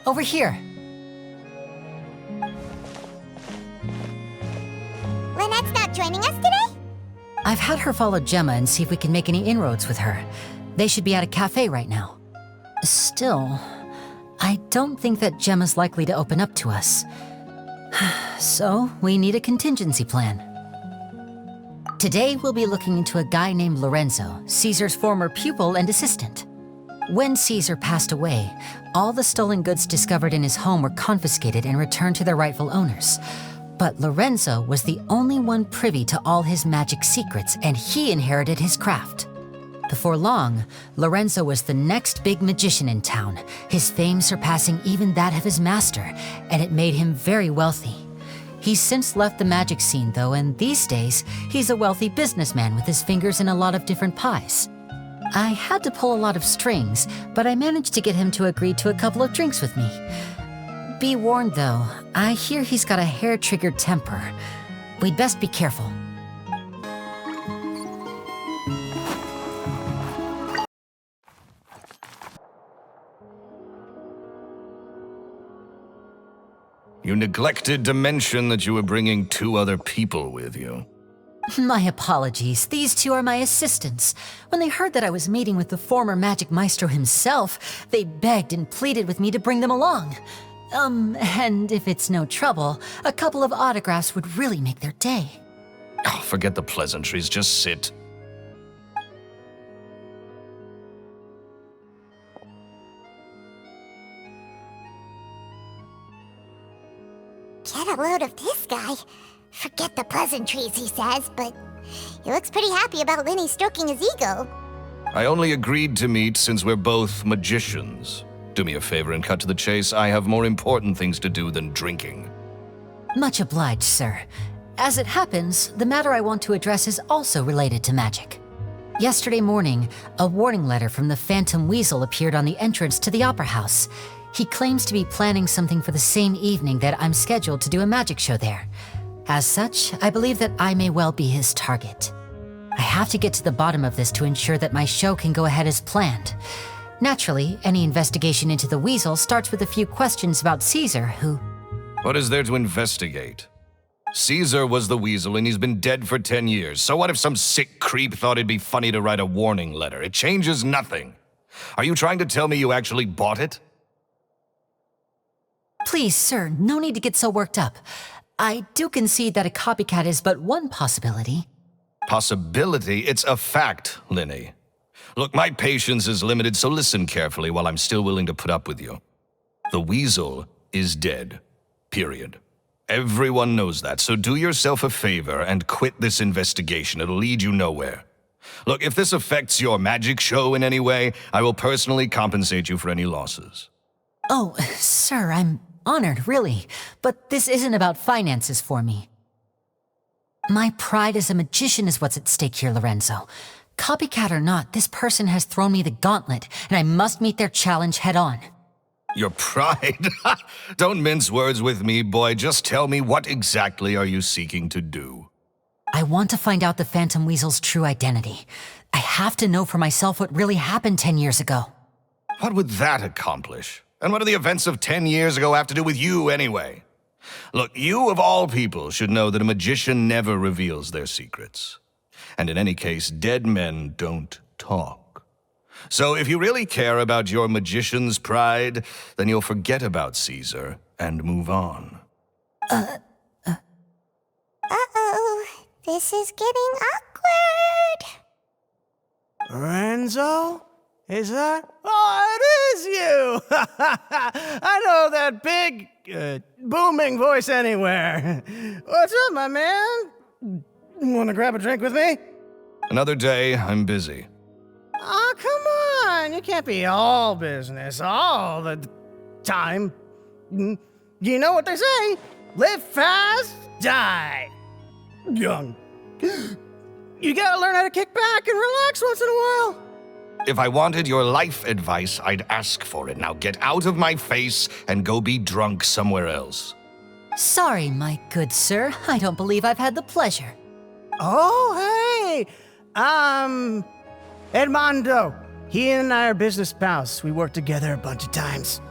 over here. Lynette's not joining us today? I've had her follow Jemma and see if we can make any inroads with her. They should be at a cafe right now. Still, I don't think that Jemma's likely to open up to us. So, we need a contingency plan. Today, we'll be looking into a guy named Lorenzo, Cesar's former pupil and assistant. When Cesar passed away, all the stolen goods discovered in his home were confiscated and returned to their rightful owners. But Lorenzo was the only one privy to all his magic secrets, and he inherited his craft. Before long, Lorenzo was the next big magician in town, his fame surpassing even that of his master, and it made him very wealthy. He's since left the magic scene, though, and these days, he's a wealthy businessman with his fingers in a lot of different pies. I had to pull a lot of strings, but I managed to get him to agree to a couple of drinks with me. Be warned, though, I hear he's got a hair-triggered temper. We'd best be careful. You neglected to mention that you were bringing 2 other people with you. My apologies. These 2 are my assistants. When they heard that I was meeting with the former magic maestro himself, they begged and pleaded with me to bring them along. And if it's no trouble, a couple of autographs would really make their day. Oh, forget the pleasantries, just sit. Get a load of this guy. Forget the pleasantries, he says, but he looks pretty happy about Lyney stroking his ego. I only agreed to meet since we're both magicians. Do me a favor and cut to the chase. I have more important things to do than drinking. Much obliged, sir. As it happens, the matter I want to address is also related to magic. Yesterday morning, a warning letter from the Phantom Weasel appeared on the entrance to the Opera House. He claims to be planning something for the same evening that I'm scheduled to do a magic show there. As such, I believe that I may well be his target. I have to get to the bottom of this to ensure that my show can go ahead as planned. Naturally, any investigation into the Weasel starts with a few questions about Cesar, who... What is there to investigate? Cesar was the Weasel and he's been dead for 10 years. So what if some sick creep thought it'd be funny to write a warning letter? It changes nothing. Are you trying to tell me you actually bought it? Please, sir, no need to get so worked up. I do concede that a copycat is but one possibility. Possibility? It's a fact, Lyney. Look, my patience is limited, so listen carefully while I'm still willing to put up with you. The Weasel is dead. Period. Everyone knows that, so do yourself a favor and quit this investigation. It'll lead you nowhere. Look, if this affects your magic show in any way, I will personally compensate you for any losses. Oh, sir, I'm honored, really. But this isn't about finances for me. My pride as a magician is what's at stake here, Lorenzo. Copycat or not, this person has thrown me the gauntlet, and I must meet their challenge head-on. Your pride? Don't mince words with me, boy. Just tell me, what exactly are you seeking to do? I want to find out the Phantom Weasel's true identity. I have to know for myself what really happened 10 years ago. What would that accomplish? And what do the events of 10 years ago have to do with you, anyway? Look, you of all people should know that a magician never reveals their secrets. And in any case, dead men don't talk. So if you really care about your magician's pride, then you'll forget about Cesar and move on. Uh-oh, this is getting awkward. Lorenzo? Is that? Oh, it is you! I know that big, booming voice anywhere. What's up, my man? Want to grab a drink with me? Another day, I'm busy. Oh, come on. You can't be all business all the time. You know what they say? Live fast, die young. You gotta learn how to kick back and relax once in a while. If I wanted your life advice, I'd ask for it. Now get out of my face and go be drunk somewhere else. Sorry, my good sir. I don't believe I've had the pleasure. Oh, hey! Edmondo. He and I are business pals. We worked together a bunch of times.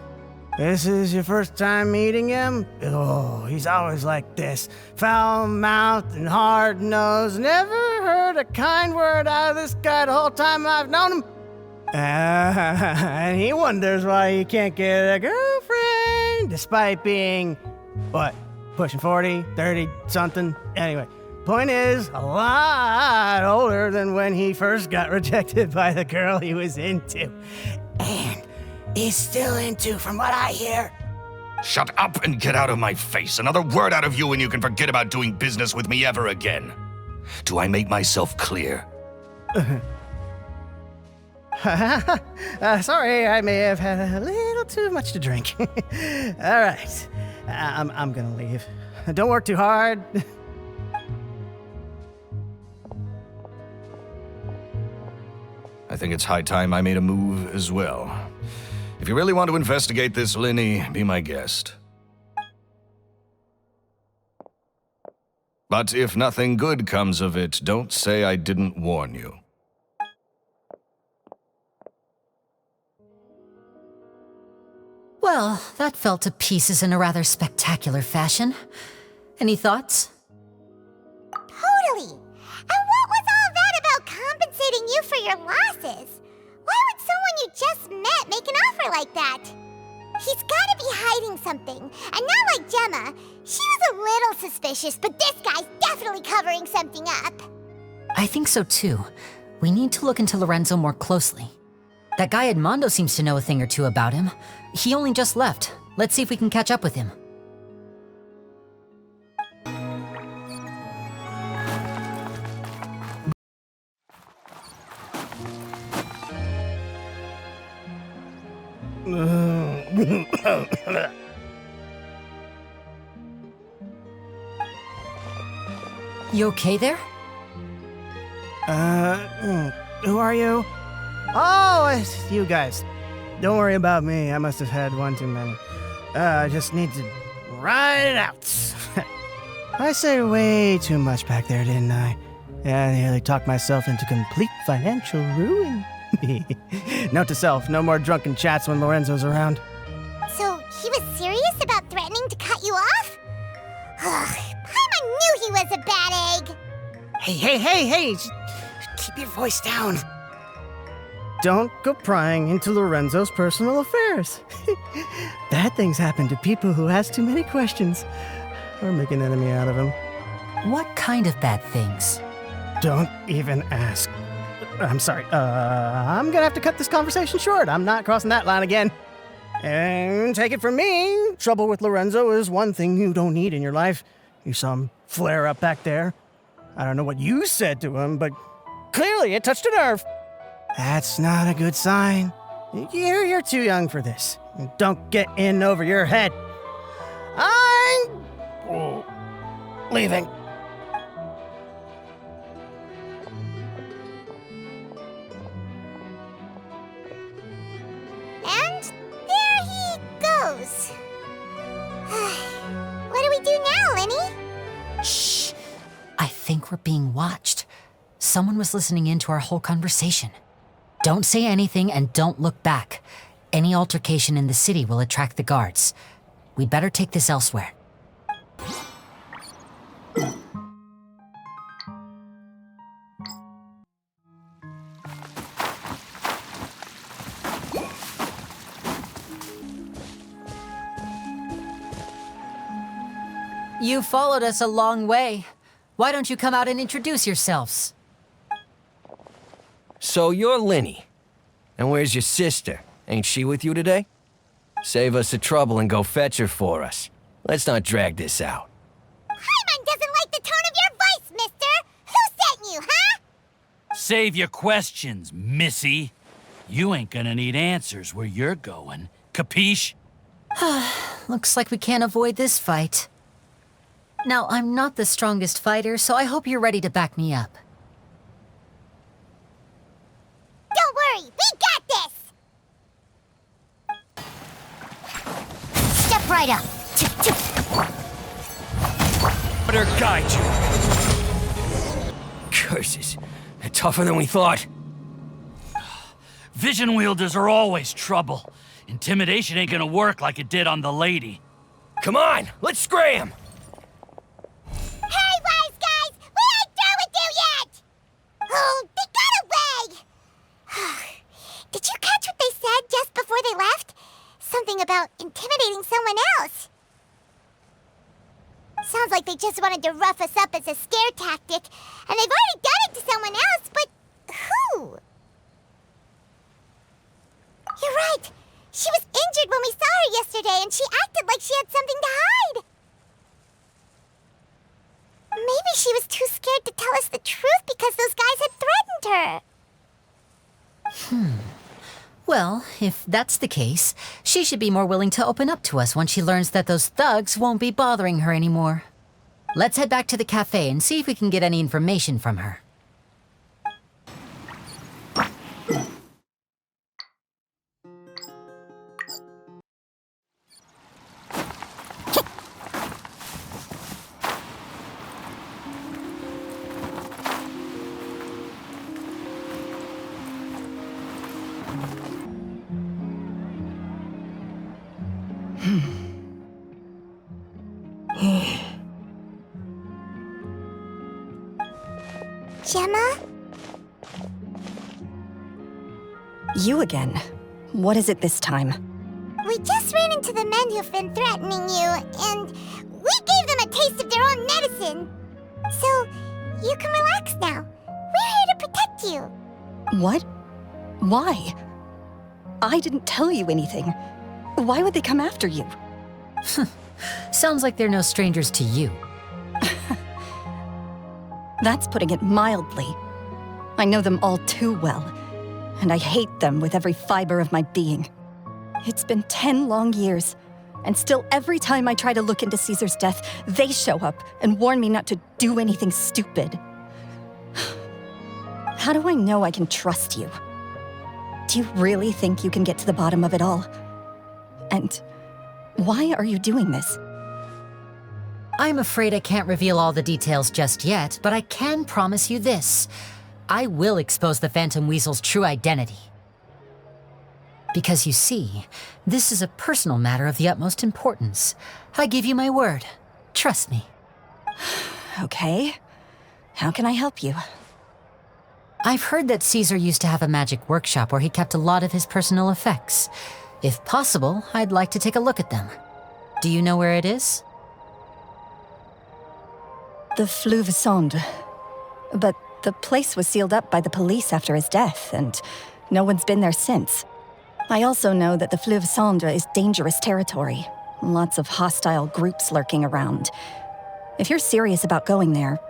This is your first time meeting him? Oh, he's always like this. Foul-mouthed and hard-nosed. Never heard a kind word out of this guy the whole time I've known him. And he wonders why he can't get a girlfriend, despite being, what, pushing 40, 30, something? Anyway, point is, a lot older than when he first got rejected by the girl he was into. And he's still into, from what I hear. Shut up and get out of my face. Another word out of you and you can forget about doing business with me ever again. Do I make myself clear? Sorry, I may have had a little too much to drink. All right, I'm gonna leave. Don't work too hard. I think it's high time I made a move as well. If you really want to investigate this, Lyney, be my guest. But if nothing good comes of it, don't say I didn't warn you. Well, that fell to pieces in a rather spectacular fashion. Any thoughts? Totally. And what was all that about compensating you for your losses? Why would someone you just met make an offer like that? He's gotta be hiding something. And not like Jemma. She was a little suspicious, but this guy's definitely covering something up. I think so too. We need to look into Lorenzo more closely. That guy Edmondo seems to know a thing or two about him. He only just left. Let's see if we can catch up with him. You okay there? Who are you? Oh, it's you guys. Don't worry about me. I must have had one too many. I just need to ride it out. I said way too much back there, didn't I? Yeah, I nearly talked myself into complete financial ruin. Note to self, no more drunken chats when Lorenzo's around. So, he was serious about threatening to cut you off? Ugh, Paimon knew he was a bad egg! Hey, keep your voice down. Don't go prying into Lorenzo's personal affairs. Bad things happen to people who ask too many questions, or make an enemy out of him. What kind of bad things? Don't even ask. I'm sorry, I'm gonna have to cut this conversation short. I'm not crossing that line again. And take it from me, trouble with Lorenzo is one thing you don't need in your life. You saw him flare up back there. I don't know what you said to him, but clearly it touched a nerve. That's not a good sign. You're too young for this. Don't get in over your head. I'm leaving. And there he goes. What do we do now, Lyney? Shh! I think we're being watched. Someone was listening in to our whole conversation. Don't say anything and don't look back. Any altercation in the city will attract the guards. We better take this elsewhere. You followed us a long way. Why don't you come out and introduce yourselves? So you're Lyney. And where's your sister? Ain't she with you today? Save us the trouble and go fetch her for us. Let's not drag this out. Paimon doesn't like the tone of your voice, mister! Who sent you, huh? Save your questions, missy. You ain't gonna need answers where you're going. Capiche? Looks like we can't avoid this fight. Now, I'm not the strongest fighter, so I hope you're ready to back me up. Don't worry, we got this! Step right up. Better guide you. Curses. They're tougher than we thought. Vision wielders are always trouble. Intimidation ain't gonna work like it did on the lady. Come on, let's scram! Hey, wise guys! We ain't through with you yet! Oh, they got away! Did you catch what they said just before they left? Something about intimidating someone else. Sounds like they just wanted to rough us up as a scare tactic, and they've already done it to someone else, but who? You're right. She was injured when we saw her yesterday, and she acted like she had something to hide. Maybe she was too scared to tell us the truth because those guys had threatened her. Well, if that's the case, she should be more willing to open up to us once she learns that those thugs won't be bothering her anymore. Let's head back to the cafe and see if we can get any information from her. Jemma? You again. What is it this time? We just ran into the men who've been threatening you, and we gave them a taste of their own medicine. So, you can relax now. We're here to protect you. What? Why? I didn't tell you anything. Why would they come after you? Sounds like they're no strangers to you. That's putting it mildly. I know them all too well, and I hate them with every fiber of my being. It's been 10 long years, and still every time I try to look into Cesar's death, they show up and warn me not to do anything stupid. How do I know I can trust you? Do you really think you can get to the bottom of it all? And why are you doing this? I'm afraid I can't reveal all the details just yet, but I can promise you this. I will expose the Phantom Weasel's true identity. Because you see, this is a personal matter of the utmost importance. I give you my word. Trust me. Okay. How can I help you? I've heard that Cesar used to have a magic workshop where he kept a lot of his personal effects. If possible, I'd like to take a look at them. Do you know where it is? The Fleuve Sonde. But the place was sealed up by the police after his death, and no one's been there since. I also know that the Fleuve Sonde is dangerous territory. Lots of hostile groups lurking around. If you're serious about going there,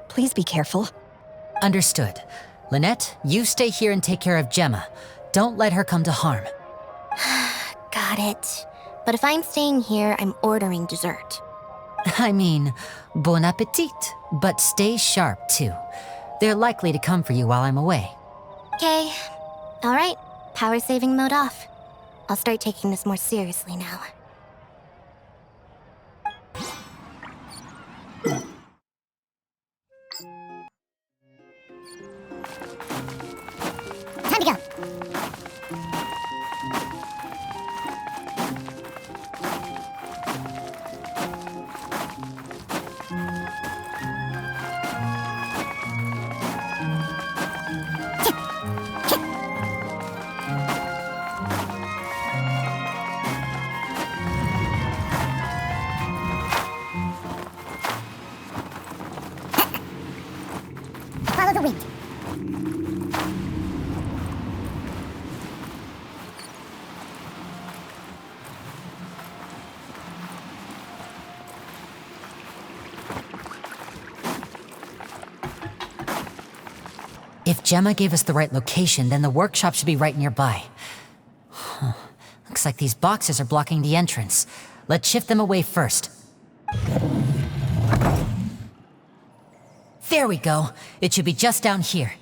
please be careful. Understood. Lynette, you stay here and take care of Jemma. Don't let her come to harm. Got it. But if I'm staying here, I'm ordering dessert. I mean, bon appetit, but stay sharp too. They're likely to come for you while I'm away. Okay. All right. Power saving mode off. I'll start taking this more seriously now. Time to go. Follow the wind. If Jemma gave us the right location, then the workshop should be right nearby. Huh. Looks like these boxes are blocking the entrance. Let's shift them away first. There we go. It should be just down here.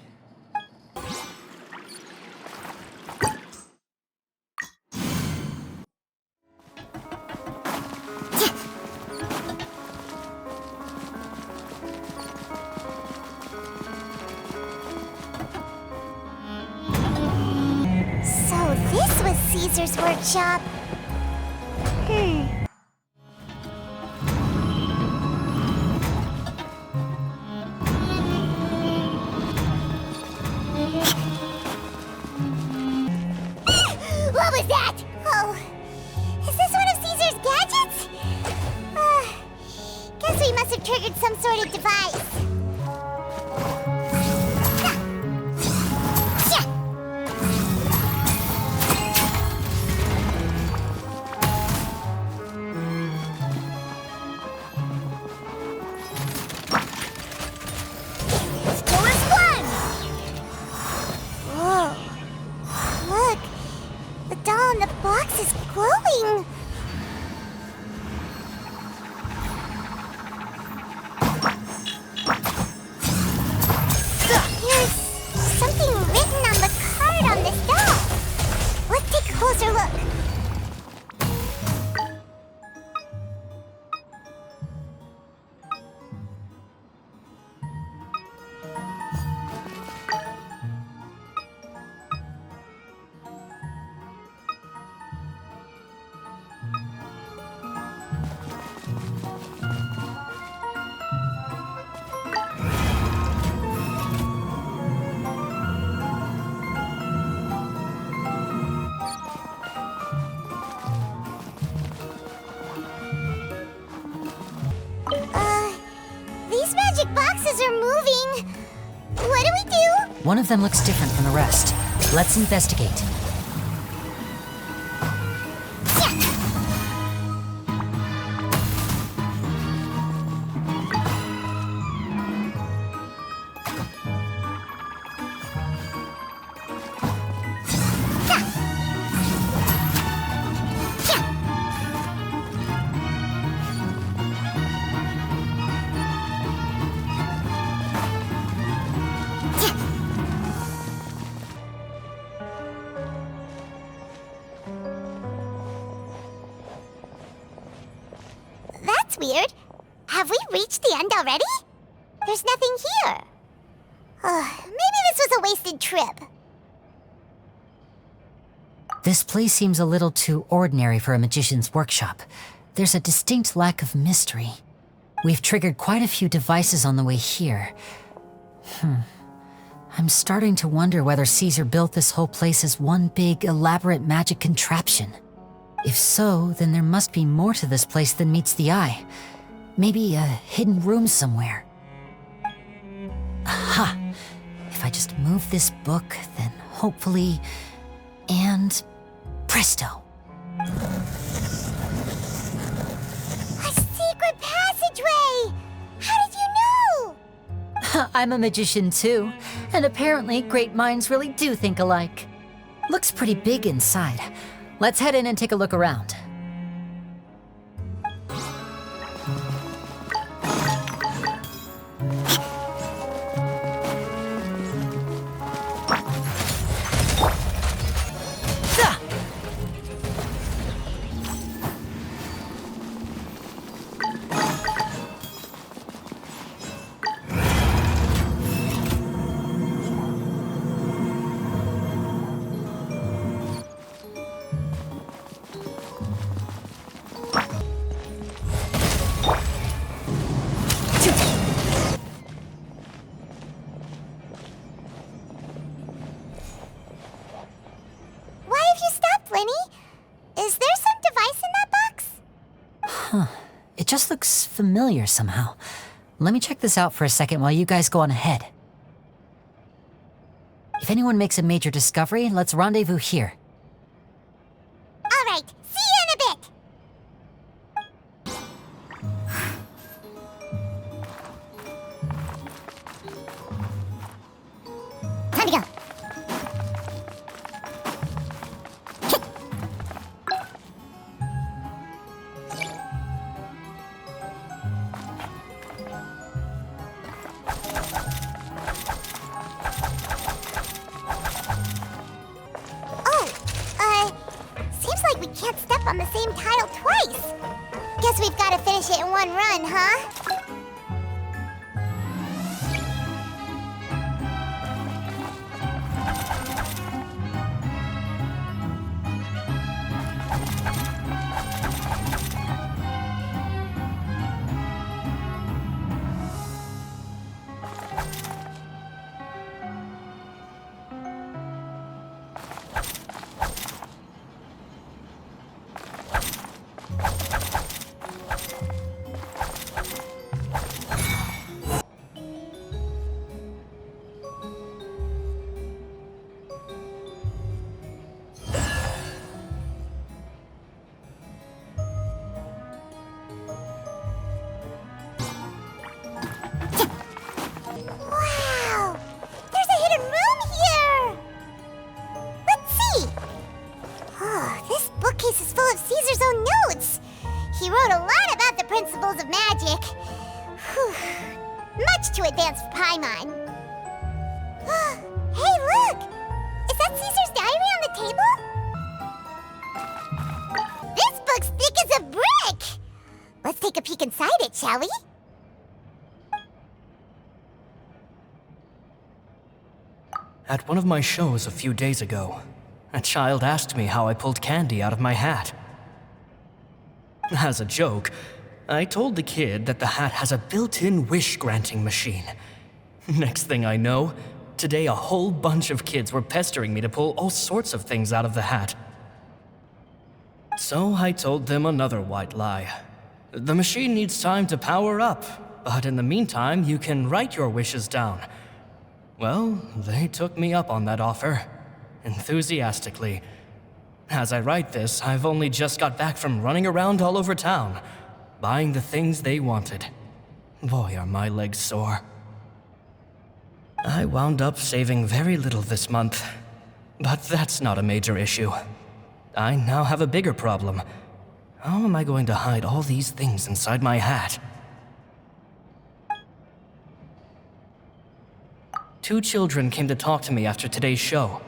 So this was Cesar's workshop. What was that? Oh, is this one of Cesar's gadgets? Guess we must have triggered some sort of device. These magic boxes are moving. What do we do? One of them looks different from the rest. Let's investigate. Weird. Have we reached the end already? There's nothing here. Maybe this was a wasted trip. This place seems a little too ordinary for a magician's workshop. There's a distinct lack of mystery. We've triggered quite a few devices on the way here. I'm starting to wonder whether Cesar built this whole place as one big, elaborate magic contraption. If so, then there must be more to this place than meets the eye. Maybe a hidden room somewhere. Aha! If I just move this book, then hopefully... and... presto! A secret passageway! How did you know? I'm a magician too, and apparently great minds really do think alike. Looks pretty big inside. Let's head in and take a look around. It just looks familiar somehow. Let me check this out for a second while you guys go on ahead. If anyone makes a major discovery, let's rendezvous here. All right, see you in a bit. Time to go. Can't step on the same tile twice. Guess we've got to finish it in one run, huh? much to advance for Paimon. Hey, look! Is that Cesar's diary on the table? This book's thick as a brick! Let's take a peek inside it, shall we? At one of my shows a few days ago, a child asked me how I pulled candy out of my hat. As a joke, I told the kid that the hat has a built-in wish-granting machine. Next thing I know, today a whole bunch of kids were pestering me to pull all sorts of things out of the hat. So I told them another white lie. The machine needs time to power up, but in the meantime, you can write your wishes down. Well, they took me up on that offer, enthusiastically. As I write this, I've only just got back from running around all over town, buying the things they wanted. Boy, are my legs sore. I wound up saving very little this month, but that's not a major issue. I now have a bigger problem. How am I going to hide all these things inside my hat? 2 children came to talk to me after today's show.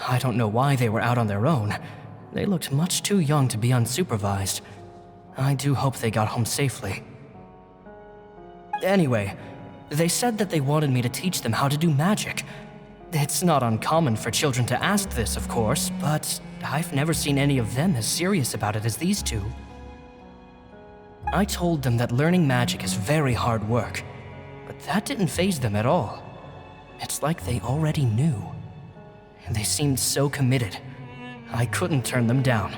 I don't know why they were out on their own. They looked much too young to be unsupervised. I do hope they got home safely. Anyway, they said that they wanted me to teach them how to do magic. It's not uncommon for children to ask this, of course, but I've never seen any of them as serious about it as these 2. I told them that learning magic is very hard work, but that didn't faze them at all. It's like they already knew. They seemed so committed. I couldn't turn them down.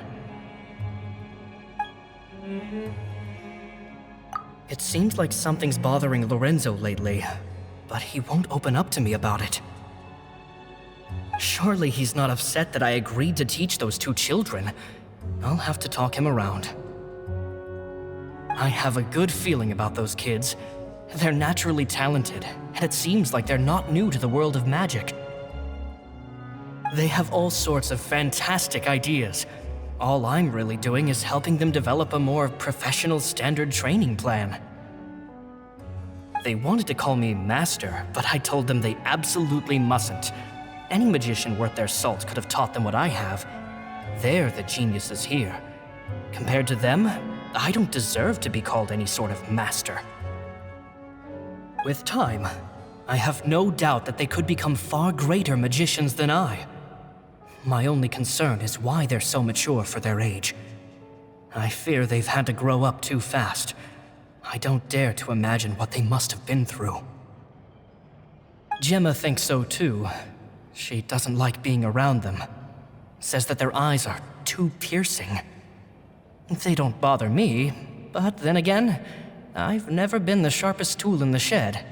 It seems like something's bothering Lorenzo lately, but he won't open up to me about it. Surely he's not upset that I agreed to teach those 2 children. I'll have to talk him around. I have a good feeling about those kids. They're naturally talented, and it seems like they're not new to the world of magic. They have all sorts of fantastic ideas. All I'm really doing is helping them develop a more professional standard training plan. They wanted to call me Master, but I told them they absolutely mustn't. Any magician worth their salt could have taught them what I have. They're the geniuses here. Compared to them, I don't deserve to be called any sort of master. With time, I have no doubt that they could become far greater magicians than I. My only concern is why they're so mature for their age. I fear they've had to grow up too fast. I don't dare to imagine what they must have been through. Jemma thinks so too. She doesn't like being around them. Says that their eyes are too piercing. They don't bother me, but then again, I've never been the sharpest tool in the shed.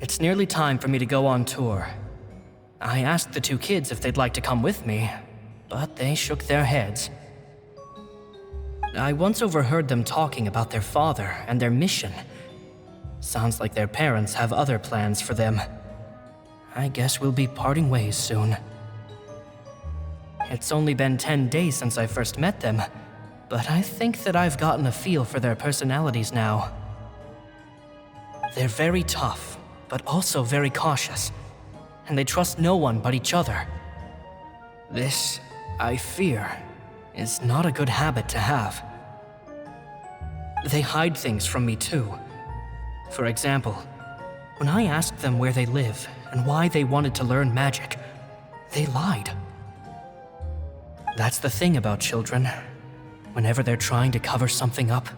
It's nearly time for me to go on tour. I asked the 2 kids if they'd like to come with me, but they shook their heads. I once overheard them talking about their father and their mission. Sounds like their parents have other plans for them. I guess we'll be parting ways soon. It's only been 10 days since I first met them, but I think that I've gotten a feel for their personalities now. They're very tough, but also very cautious, and they trust no one but each other. This, I fear, is not a good habit to have. They hide things from me too. For example, when I asked them where they live and why they wanted to learn magic, they lied. That's the thing about children. Whenever they're trying to cover something up,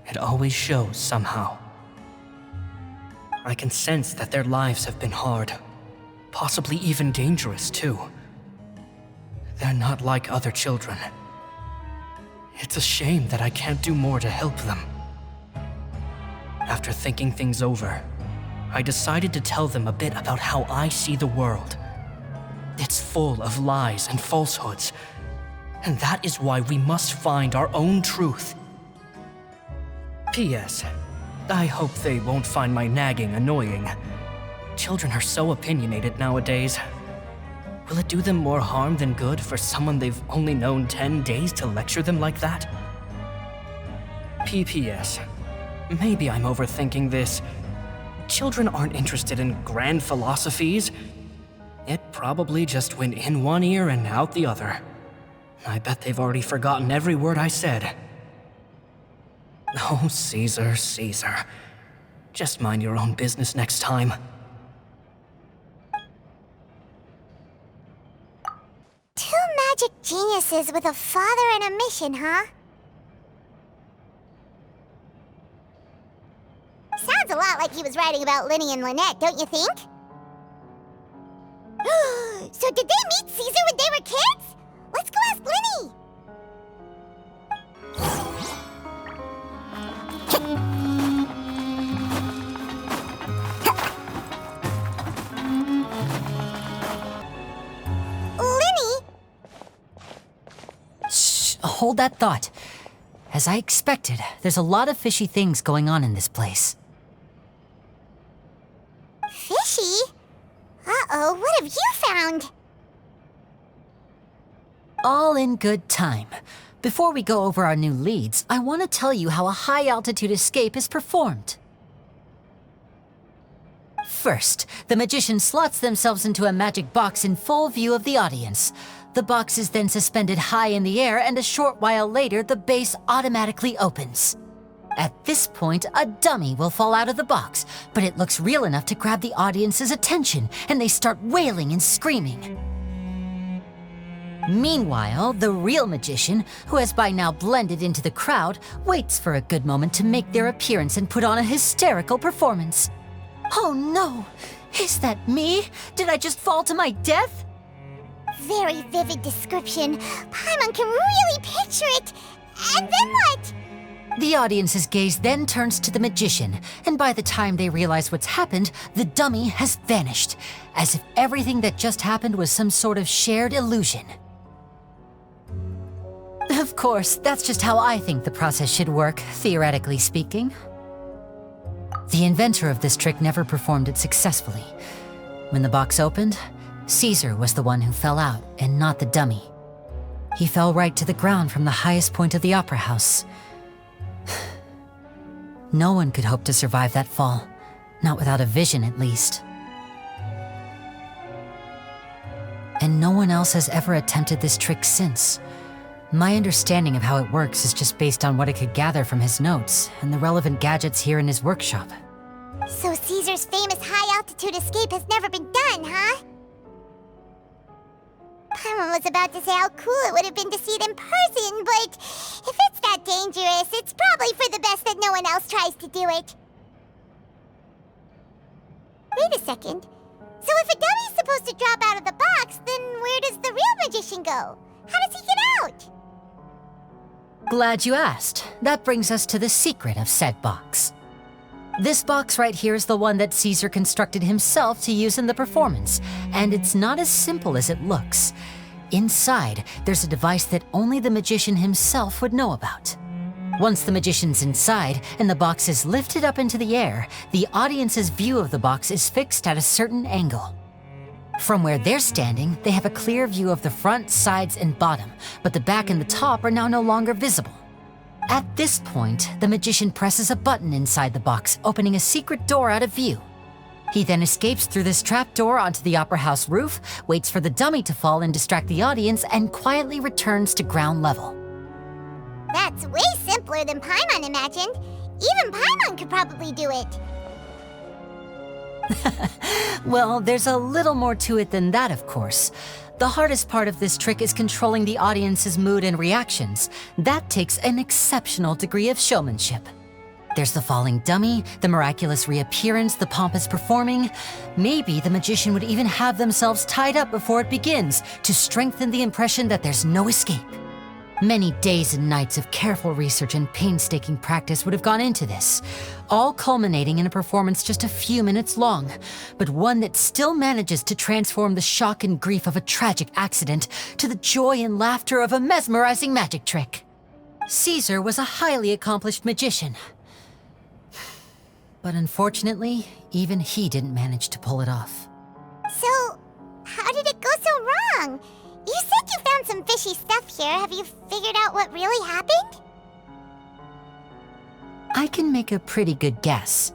it always shows somehow. I can sense that their lives have been hard, possibly even dangerous too. They're not like other children. It's a shame that I can't do more to help them. After thinking things over, I decided to tell them a bit about how I see the world. It's full of lies and falsehoods, and that is why we must find our own truth. P.S. I hope they won't find my nagging annoying. Children are so opinionated nowadays. Will it do them more harm than good for someone they've only known 10 days to lecture them like that? PPS. Maybe I'm overthinking this. Children aren't interested in grand philosophies. It probably just went in one ear and out the other. I bet they've already forgotten every word I said. Oh, Cesar, Cesar. Just mind your own business next time. Two magic geniuses with a father and a mission, huh? Sounds a lot like he was writing about Lyney and Lynette, don't you think? So did they meet Cesar when they were kids? Let's go ask Lyney! Lyney? Shh, hold that thought. As I expected, there's a lot of fishy things going on in this place. Fishy? Uh-oh, what have you found? All in good time. Before we go over our new leads, I want to tell you how a high-altitude escape is performed. First, the magician slots themselves into a magic box in full view of the audience. The box is then suspended high in the air, and a short while later, the base automatically opens. At this point, a dummy will fall out of the box, but it looks real enough to grab the audience's attention, and they start wailing and screaming. Meanwhile, the real magician, who has by now blended into the crowd, waits for a good moment to make their appearance and put on a hysterical performance. Oh no! Is that me? Did I just fall to my death? Very vivid description. Paimon can really picture it. And then what? The audience's gaze then turns to the magician, and by the time they realize what's happened, the dummy has vanished, as if everything that just happened was some sort of shared illusion. Of course, that's just how I think the process should work, theoretically speaking. The inventor of this trick never performed it successfully. When the box opened, Cesar was the one who fell out, and not the dummy. He fell right to the ground from the highest point of the opera house. No one could hope to survive that fall, not without a vision at least. And no one else has ever attempted this trick since. My understanding of how it works is just based on what I could gather from his notes and the relevant gadgets here in his workshop. So Caesar's famous high-altitude escape has never been done, huh? Paimon was about to say how cool it would have been to see it in person, but if it's that dangerous, it's probably for the best that no one else tries to do it. Wait a second. So if a dummy's supposed to drop out of the box, then where does the real magician go? How does he get out? Glad you asked. That brings us to the secret of said box. This box right here is the one that Cesar constructed himself to use in the performance, and it's not as simple as it looks. Inside, there's a device that only the magician himself would know about. Once the magician's inside and the box is lifted up into the air, the audience's view of the box is fixed at a certain angle. From where they're standing, they have a clear view of the front, sides, and bottom, but the back and the top are now no longer visible. At this point, the magician presses a button inside the box, opening a secret door out of view. He then escapes through this trapdoor onto the opera house roof, waits for the dummy to fall and distract the audience, and quietly returns to ground level. That's way simpler than Paimon imagined. Even Paimon could probably do it. Well, there's a little more to it than that, of course. The hardest part of this trick is controlling the audience's mood and reactions. That takes an exceptional degree of showmanship. There's the falling dummy, the miraculous reappearance, the pompous performing. Maybe the magician would even have themselves tied up before it begins to strengthen the impression that there's no escape. Many days and nights of careful research and painstaking practice would have gone into this, all culminating in a performance just a few minutes long, but one that still manages to transform the shock and grief of a tragic accident to the joy and laughter of a mesmerizing magic trick. Cesar was a highly accomplished magician, but unfortunately, even he didn't manage to pull it off. So, how did it go so wrong? You said you found some fishy stuff here. Have you figured out what really happened? can make a pretty good guess.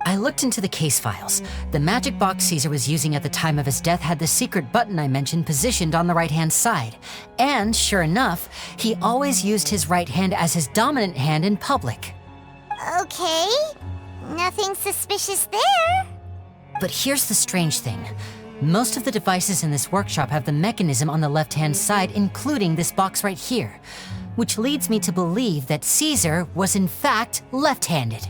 I looked into the case files. The magic box Cesar was using at the time of his death had the secret button I mentioned positioned on the right-hand side. And sure enough, he always used his right hand as his dominant hand in public. Okay, nothing suspicious there. But here's the strange thing. Most of the devices in this workshop have the mechanism on the left-hand side, including this box right here, which leads me to believe that Cesar was in fact left-handed.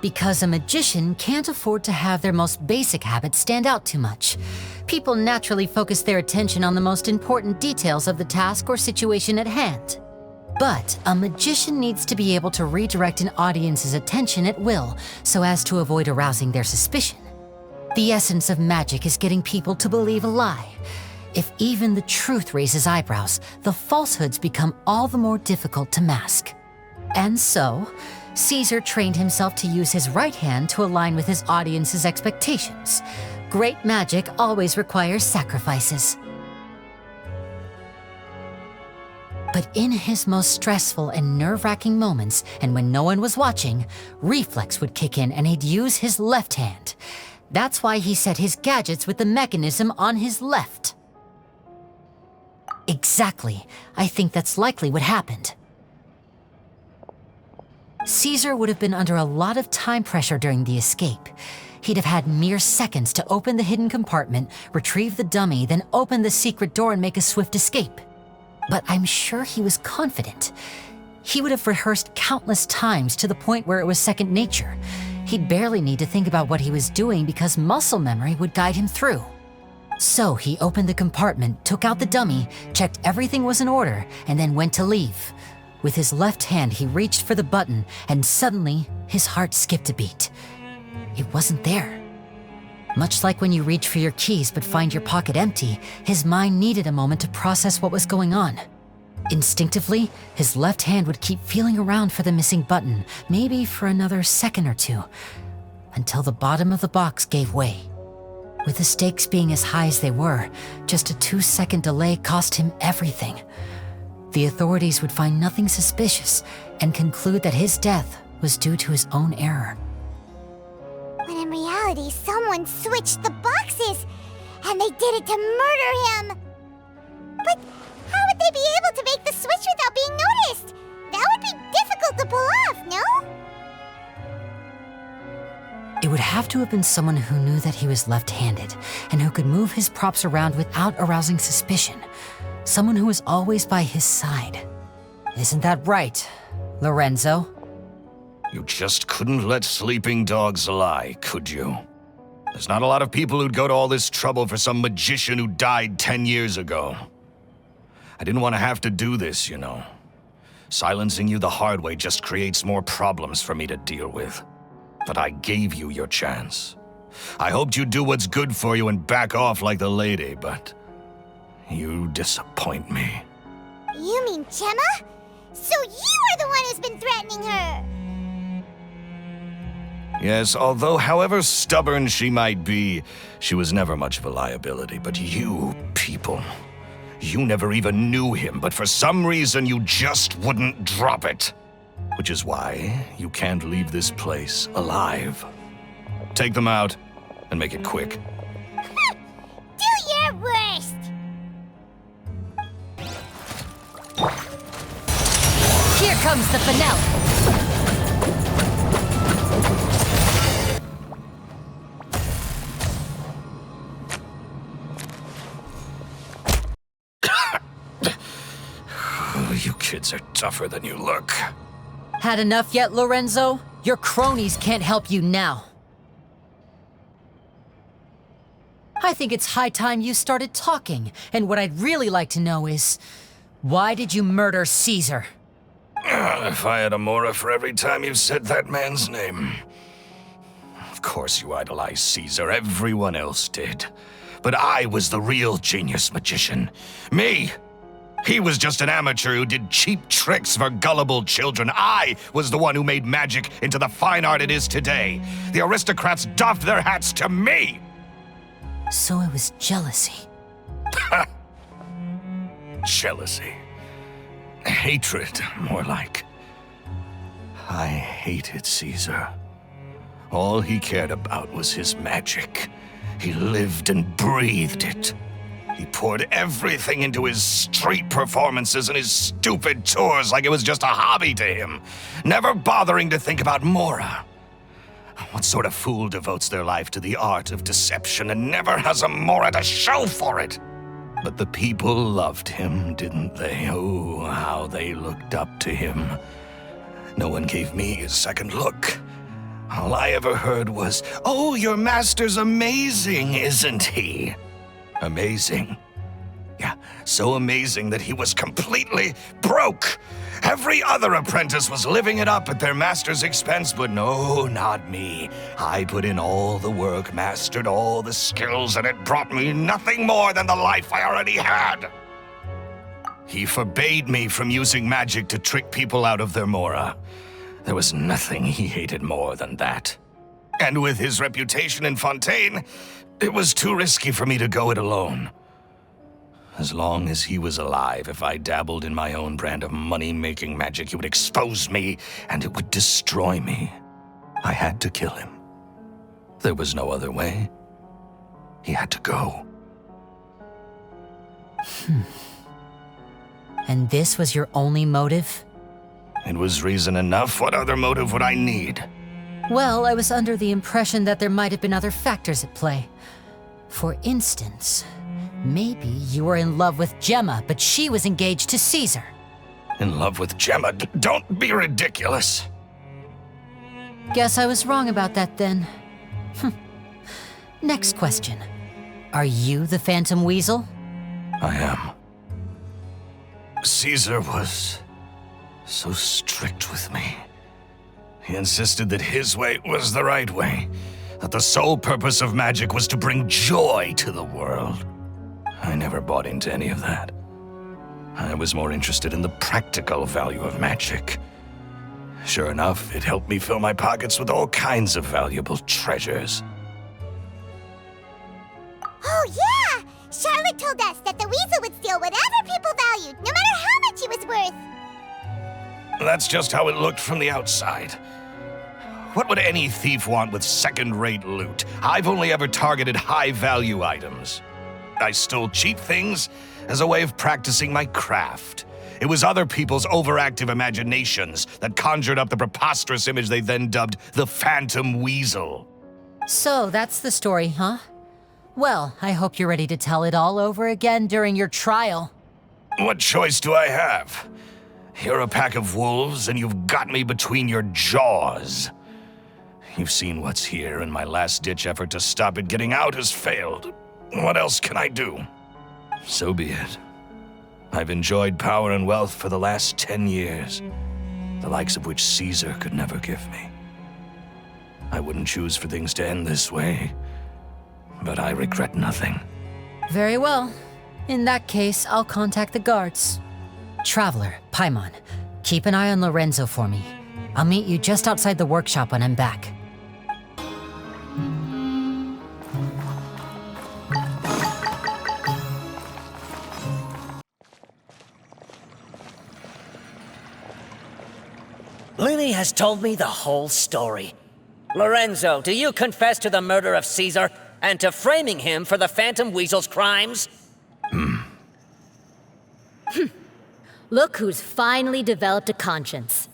Because a magician can't afford to have their most basic habits stand out too much. People naturally focus their attention on the most important details of the task or situation at hand. But a magician needs to be able to redirect an audience's attention at will so as to avoid arousing their suspicion. The essence of magic is getting people to believe a lie. If even the truth raises eyebrows, the falsehoods become all the more difficult to mask. And so, Cesar trained himself to use his right hand to align with his audience's expectations. Great magic always requires sacrifices. But in his most stressful and nerve-wracking moments, and when no one was watching, reflex would kick in and he'd use his left hand. That's why he set his gadgets with the mechanism on his left. Exactly. I think that's likely what happened. Cesar would have been under a lot of time pressure during the escape. He'd have had mere seconds to open the hidden compartment, retrieve the dummy, then open the secret door and make a swift escape. But I'm sure he was confident. He would have rehearsed countless times to the point where it was second nature. He'd barely need to think about what he was doing because muscle memory would guide him through. So he opened the compartment, took out the dummy, checked everything was in order, and then went to leave. With his left hand, he reached for the button, and suddenly, his heart skipped a beat. It wasn't there. Much like when you reach for your keys but find your pocket empty, his mind needed a moment to process what was going on. Instinctively, his left hand would keep feeling around for the missing button, maybe for another second or two, until the bottom of the box gave way. With the stakes being as high as they were, just a 2-second delay cost him everything. The authorities would find nothing suspicious and conclude that his death was due to his own error. When in reality, someone switched the boxes, and they did it to murder him. But how would they be able to make the switch without being noticed? That would be difficult to pull off, no? It would have to have been someone who knew that he was left-handed and who could move his props around without arousing suspicion. Someone who was always by his side. Isn't that right, Lorenzo? You just couldn't let sleeping dogs lie, could you? There's not a lot of people who'd go to all this trouble for some magician who died 10 years ago. I didn't want to have to do this, you know. Silencing you the hard way just creates more problems for me to deal with. But I gave you your chance. I hoped you'd do what's good for you and back off like the lady, but you disappoint me. You mean Jemma? So you are the one who's been threatening her! Yes, although however stubborn she might be, she was never much of a liability. But you people, you never even knew him, but for some reason you just wouldn't drop it. Which is why you can't leave this place alive. Take them out, and make it quick. Do your worst! Here comes the finale! You kids are tougher than you look. Had enough yet, Lorenzo? Your cronies can't help you now. I think it's high time you started talking, and what I'd really like to know is, why did you murder Cesar? If I had a mora for every time you said that man's name. Of course you idolized Cesar, everyone else did. But I was the real genius magician. Me! He was just an amateur who did cheap tricks for gullible children. I was the one who made magic into the fine art it is today. The aristocrats doffed their hats to me! So it was jealousy. Jealousy. Hatred, more like. I hated Cesar. All he cared about was his magic. He lived and breathed it. He poured everything into his street performances and his stupid tours like it was just a hobby to him, never bothering to think about Mora. What sort of fool devotes their life to the art of deception and never has a Mora to show for it? But the people loved him, didn't they? Oh, how they looked up to him. No one gave me a second look. All I ever heard was, "Oh, your master's amazing, isn't he?" Amazing. Yeah, so amazing that he was completely broke. Every other apprentice was living it up at their master's expense, but no, not me. I put in all the work, mastered all the skills, and it brought me nothing more than the life I already had. He forbade me from using magic to trick people out of their Mora. There was nothing he hated more than that. And with his reputation in Fontaine, it was too risky for me to go it alone. As long as he was alive, if I dabbled in my own brand of money-making magic, he would expose me, and it would destroy me. I had to kill him. There was no other way. He had to go. And this was your only motive? It was reason enough. What other motive would I need? Well, I was under the impression that there might have been other factors at play. For instance, maybe you were in love with Jemma, but she was engaged to Cesar. In love with Jemma? Don't be ridiculous. Guess I was wrong about that then. Next question. Are you the Phantom Weasel? I am. Cesar was so strict with me. He insisted that his way was the right way, that the sole purpose of magic was to bring joy to the world. I never bought into any of that. I was more interested in the practical value of magic. Sure enough, it helped me fill my pockets with all kinds of valuable treasures. Oh, yeah! Charlotte told us that the weasel would steal whatever people valued, no matter how much it was worth. That's just how it looked from the outside. What would any thief want with second-rate loot? I've only ever targeted high-value items. I stole cheap things as a way of practicing my craft. It was other people's overactive imaginations that conjured up the preposterous image they then dubbed the Phantom Weasel. So that's the story, huh? Well, I hope you're ready to tell it all over again during your trial. What choice do I have? You're a pack of wolves, and you've got me between your jaws. You've seen what's here, and my last-ditch effort to stop it getting out has failed. What else can I do? So be it. I've enjoyed power and wealth for the last 10 years, the likes of which Cesar could never give me. I wouldn't choose for things to end this way, but I regret nothing. Very well. In that case, I'll contact the guards. Traveler, Paimon, keep an eye on Lorenzo for me. I'll meet you just outside the workshop when I'm back. Lyney has told me the whole story. Lorenzo, do you confess to the murder of Cesar and to framing him for the Phantom Weasel's crimes? Look who's finally developed a conscience.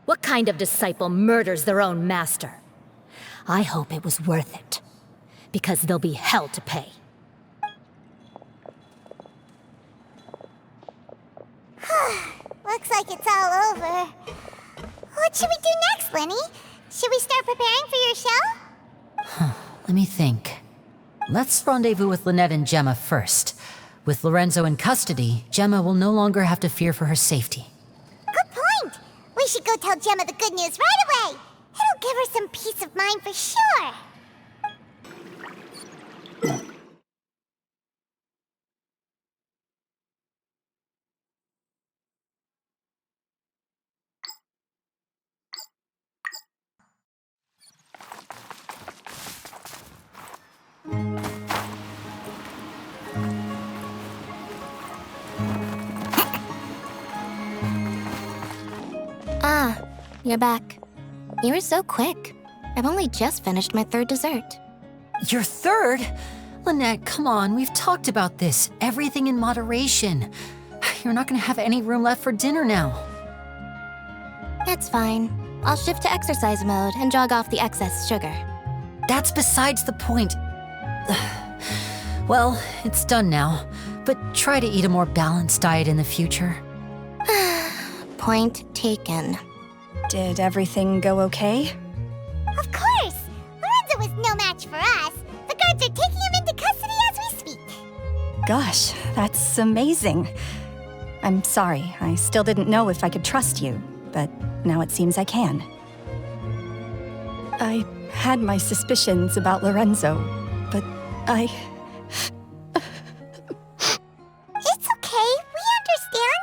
What kind of disciple murders their own master? I hope it was worth it, because there'll be hell to pay. Looks like it's all over. What should we do next, Lyney? Should we start preparing for your show? Let me think. Let's rendezvous with Lynette and Jemma first. With Lorenzo in custody, Jemma will no longer have to fear for her safety. Good point! We should go tell Jemma the good news right away! It'll give her some peace of mind for sure! Ah, you're back. You were so quick. I've only just finished my 3rd dessert. Your 3rd? Lynette, come on, we've talked about this. Everything in moderation. You're not gonna have any room left for dinner now. That's fine. I'll shift to exercise mode and jog off the excess sugar. That's besides the point. Well, it's done now, but try to eat a more balanced diet in the future. Point taken. Did everything go okay? Of course! Lorenzo was no match for us. The guards are taking him into custody as we speak. Gosh, that's amazing. I'm sorry, I still didn't know if I could trust you, but now it seems I can. I had my suspicions about Lorenzo, but It's okay, we understand.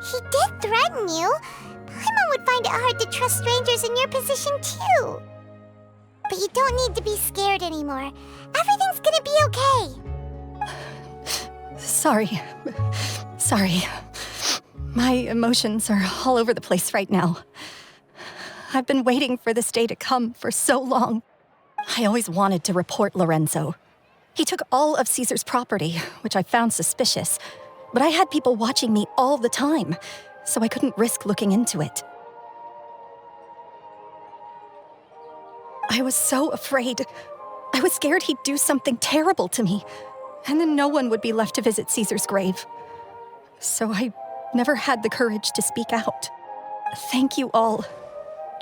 He did threaten you. Paimon would find it hard to trust strangers in your position too. But you don't need to be scared anymore. Everything's gonna be okay. Sorry. My emotions are all over the place right now. I've been waiting for this day to come for so long. I always wanted to report Lorenzo. He took all of Cesar's property, which I found suspicious, but I had people watching me all the time, so I couldn't risk looking into it. I was so afraid. I was scared he'd do something terrible to me, and then no one would be left to visit Cesar's grave. So I never had the courage to speak out. Thank you all.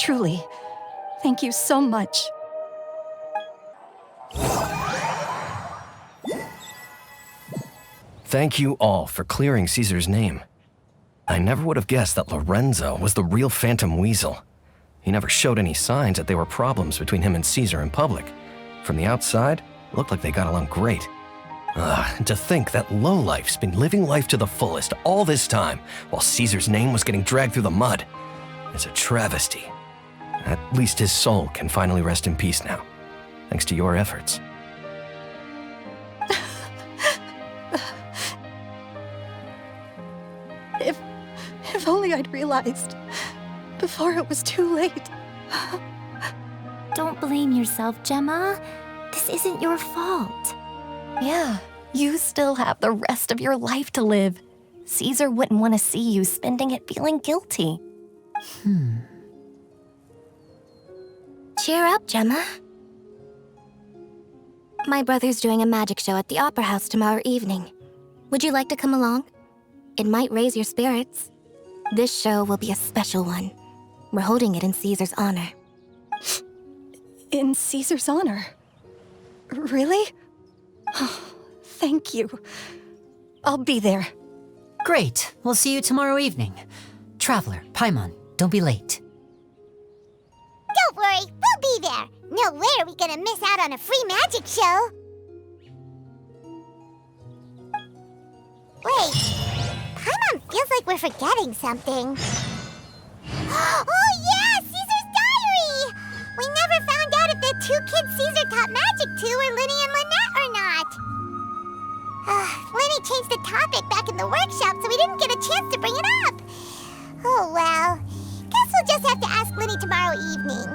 Truly, thank you so much. Thank you all for clearing Cesar's name. I never would have guessed that Lorenzo was the real Phantom Weasel. He never showed any signs that there were problems between him and Cesar in public. From the outside, it looked like they got along great. And to think that lowlife's been living life to the fullest all this time while Cesar's name was getting dragged through the mud. It's a travesty. At least his soul can finally rest in peace now, thanks to your efforts. If only I'd realized before it was too late. Don't blame yourself, Jemma. This isn't your fault. Yeah, you still have the rest of your life to live. Cesar wouldn't want to see you spending it feeling guilty. Cheer up, Jemma. My brother's doing a magic show at the Opera House tomorrow evening. Would you like to come along? It might raise your spirits. This show will be a special one. We're holding it in Cesar's honor. In Cesar's honor? Really? Oh, thank you. I'll be there. Great. We'll see you tomorrow evening. Traveler, Paimon, don't be late. Don't worry, we'll be there. No way are we gonna miss out on a free magic show. Wait, Paimon feels like we're forgetting something. Oh yeah, Cesar's diary! We never found out if the 2 kids Cesar taught magic to were Lyney and Lynette or not. Lyney changed the topic back in the workshop, so we didn't get a chance to bring it up. Oh well, guess we'll just have to ask Lyney tomorrow evening.